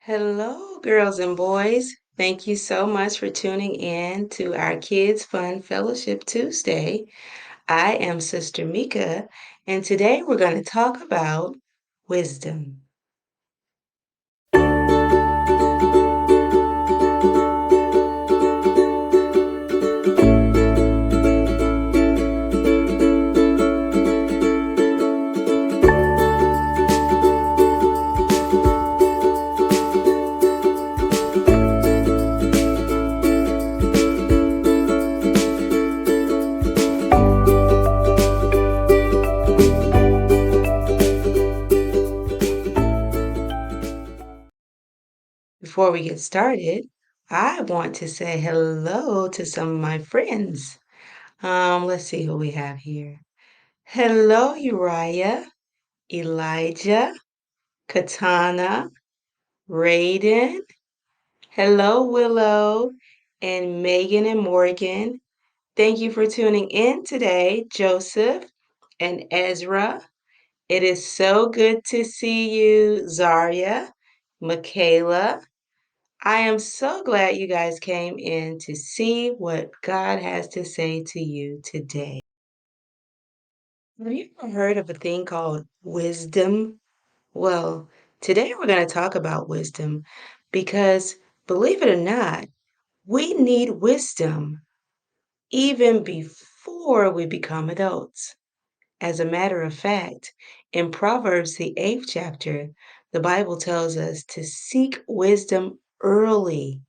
Hello, girls and boys. Thank you so much for tuning in to our Kids Fun Fellowship Tuesday. I am Sister Mika, and today we're going to talk about wisdom. Before we get started, I want to say hello to some of my friends. Let's see who we have here. Hello, Uriah, Elijah, Katana, Raiden. Hello, Willow, and Megan and Morgan. Thank you for tuning in today, Joseph and Ezra. It is so good to see you, Zaria, Michaela. I am so glad you guys came in to see what God has to say to you today. Have you ever heard of a thing called wisdom? Well, today we're going to talk about wisdom because, believe it or not, we need wisdom even before we become adults. As a matter of fact, in Proverbs, the 8th chapter, the Bible tells us to seek wisdom early.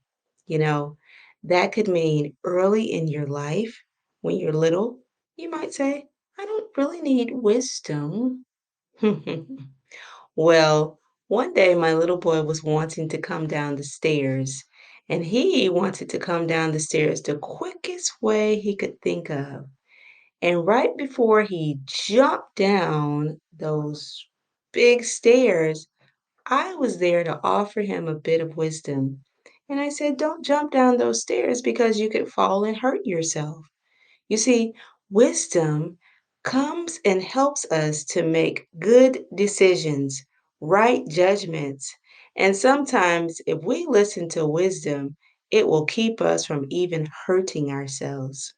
You know, that could mean early in your life when you're little. You might say, I don't really need wisdom. Well, one day my little boy was wanting to come down the stairs, and he wanted to come down the stairs the quickest way he could think of. And right before he jumped down those big stairs, I was there to offer him a bit of wisdom. And I said, don't jump down those stairs because you could fall and hurt yourself. You see, wisdom comes and helps us to make good decisions, right judgments. And sometimes, if we listen to wisdom, it will keep us from even hurting ourselves.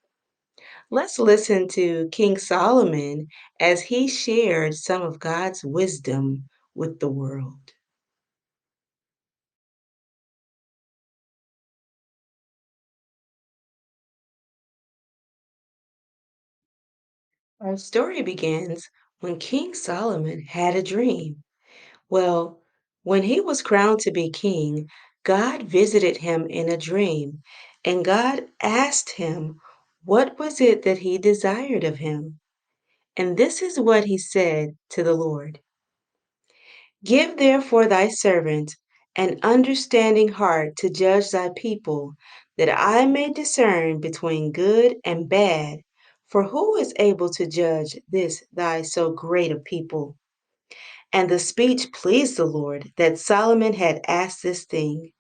Let's listen to King Solomon as he shared some of God's wisdom with the world. Our story begins when King Solomon had a dream. Well, when he was crowned to be king, God visited him in a dream, and God asked him what was it that he desired of him. And this is what he said to the Lord. Give therefore thy servant an understanding heart to judge thy people, that I may discern between good and bad. For who is able to judge this thy so great a people? And the speech pleased the Lord that Solomon had asked this thing.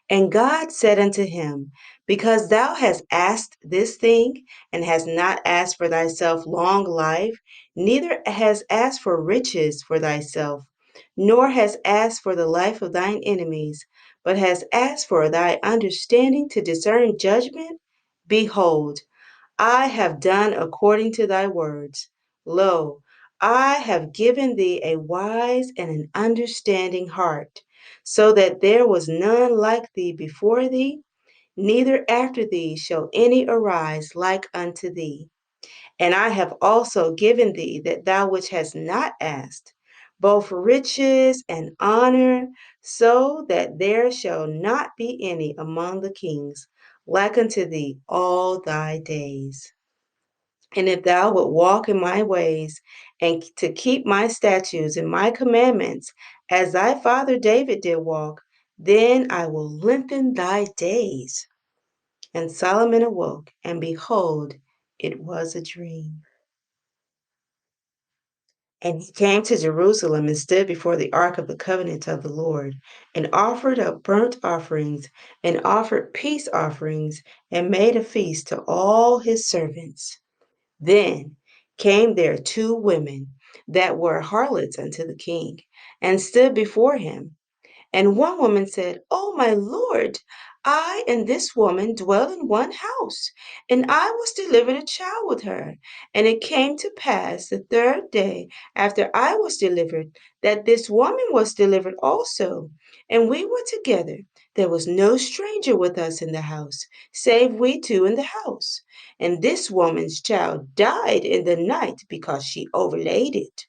And God said unto him, because thou hast asked this thing, and hast not asked for thyself long life, neither hast asked for riches for thyself, nor hast asked for the life of thine enemies, but hast asked for thy understanding to discern judgment, behold, I have done according to thy words. Lo, I have given thee a wise and an understanding heart, so that there was none like thee before thee, neither after thee shall any arise like unto thee. And I have also given thee that thou which hast not asked, both riches and honor, so that there shall not be any among the kings like unto thee all thy days. And if thou wilt walk in my ways, and to keep my statutes and my commandments, as thy father David did walk, then I will lengthen thy days. And Solomon awoke, and behold, it was a dream. And he came to Jerusalem and stood before the ark of the covenant of the Lord, and offered up burnt offerings, and offered peace offerings, and made a feast to all his servants. Then came there two women that were harlots unto the king, and stood before him. And one woman said, "Oh, my Lord, I and this woman dwell in one house, and I was delivered a child with her. And it came to pass the third day after I was delivered that this woman was delivered also. And we were together. There was no stranger with us in the house, save we two in the house. And this woman's child died in the night because she overlaid it.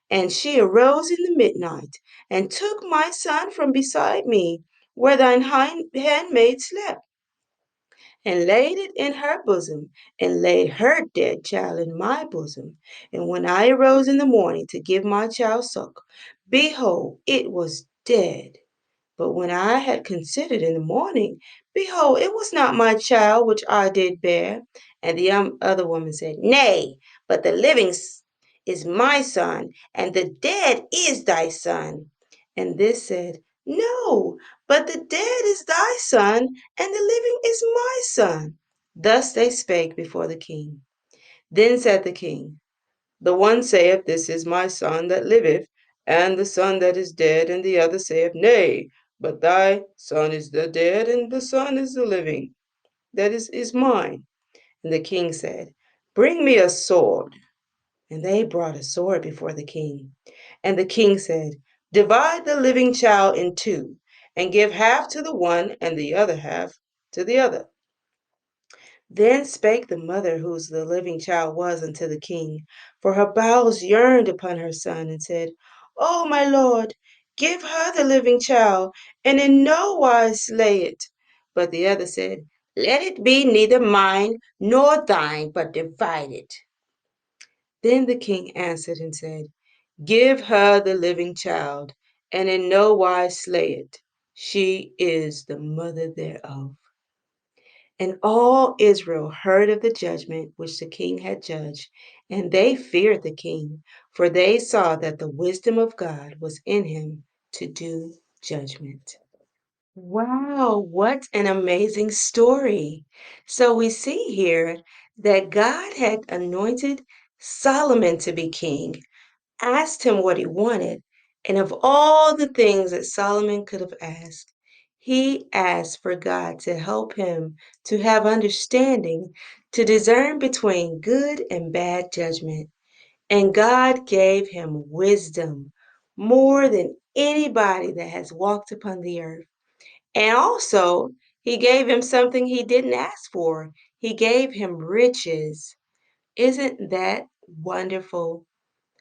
And she arose in the midnight, and took my son from beside me, where thine handmaid slept, and laid it in her bosom, and laid her dead child in my bosom. And when I arose in the morning to give my child suck, behold, it was dead. But when I had considered in the morning, behold, it was not my child which I did bear. And the other woman said, Nay, but the living is my son, and the dead is thy son. And this said, No, but the dead is thy son, and the living is my son. Thus they spake before the king. Then said the king, The one saith, This is my son that liveth, and the son that is dead, and the other saith, Nay, but thy son is the dead, and the son is the living, that is mine. And the king said, Bring me a sword. And they brought a sword before the king. And the king said, Divide the living child in two, and give half to the one, and the other half to the other. Then spake the mother whose the living child was unto the king, for her bowels yearned upon her son, and said, O my lord, give her the living child, and in no wise slay it. But the other said, Let it be neither mine nor thine, but divide it. Then the king answered and said, Give her the living child, and in no wise slay it. She is the mother thereof. And all Israel heard of the judgment which the king had judged, and they feared the king, for they saw that the wisdom of God was in him to do judgment. Wow, what an amazing story. So we see here that God had anointed Solomon to be king, asked him what he wanted, and of all the things that Solomon could have asked, he asked for God to help him to have understanding, to discern between good and bad judgment. And God gave him wisdom more than anybody that has walked upon the earth. And also, he gave him something he didn't ask for. He gave him riches. Isn't that wonderful?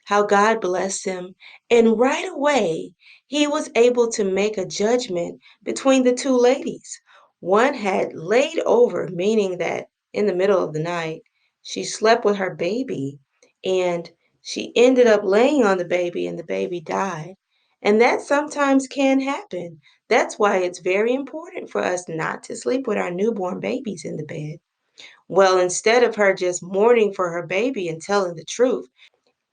How God blessed him. And right away, he was able to make a judgment between the two ladies. One had laid over, meaning that in the middle of the night, she slept with her baby and she ended up laying on the baby and the baby died. And that sometimes can happen. That's why it's very important for us not to sleep with our newborn babies in the bed. Well, instead of her just mourning for her baby and telling the truth,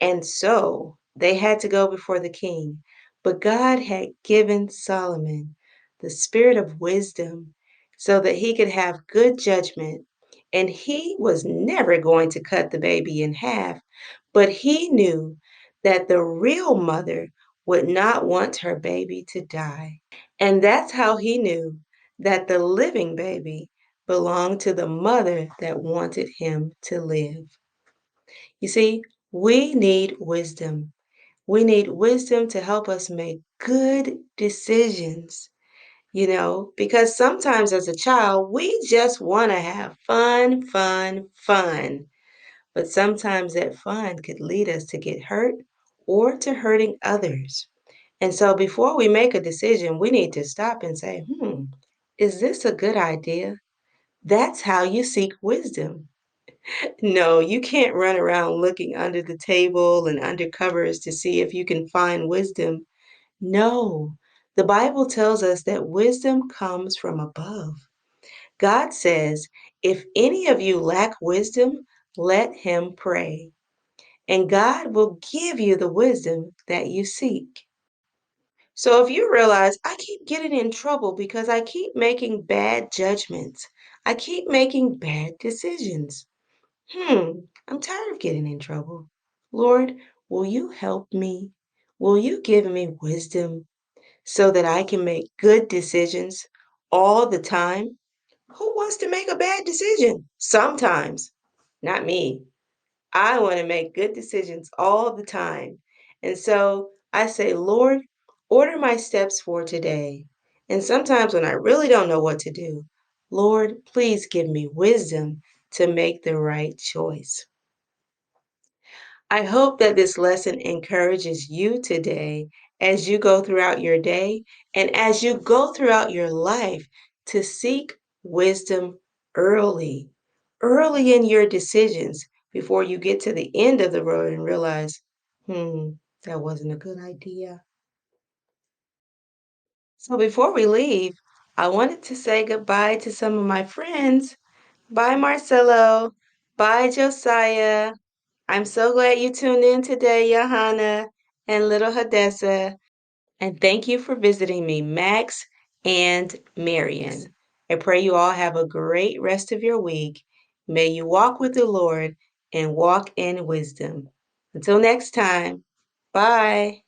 and so they had to go before the king. But God had given Solomon the spirit of wisdom so that he could have good judgment. And he was never going to cut the baby in half, but he knew that the real mother would not want her baby to die. And that's how he knew that the living baby belonged to the mother that wanted him to live. You see, we need wisdom. We need wisdom to help us make good decisions, because sometimes as a child, we just want to have fun, fun, fun. But sometimes that fun could lead us to get hurt or to hurting others. And so before we make a decision, we need to stop and say, is this a good idea? That's how you seek wisdom. No, you can't run around looking under the table and under covers to see if you can find wisdom. No, the Bible tells us that wisdom comes from above. God says, if any of you lack wisdom, let him pray, and God will give you the wisdom that you seek. So if you realize I keep getting in trouble because I keep making bad judgments, I keep making bad decisions. I'm tired of getting in trouble. Lord, will you help me? Will you give me wisdom so that I can make good decisions all the time. Who wants to make a bad decision? Sometimes, not me. I want to make good decisions all the time. And so I say, Lord, order my steps for today. And sometimes when I really don't know what to do, Lord, please give me wisdom to make the right choice. I hope that this lesson encourages you today as you go throughout your day and as you go throughout your life to seek wisdom early, early in your decisions before you get to the end of the road and realize, hmm, that wasn't a good idea. So before we leave, I wanted to say goodbye to some of my friends. Bye, Marcelo. Bye, Josiah. I'm so glad you tuned in today, Johanna and little Hadessa. And thank you for visiting me, Max and Marion. I pray you all have a great rest of your week. May you walk with the Lord and walk in wisdom. Until next time, bye.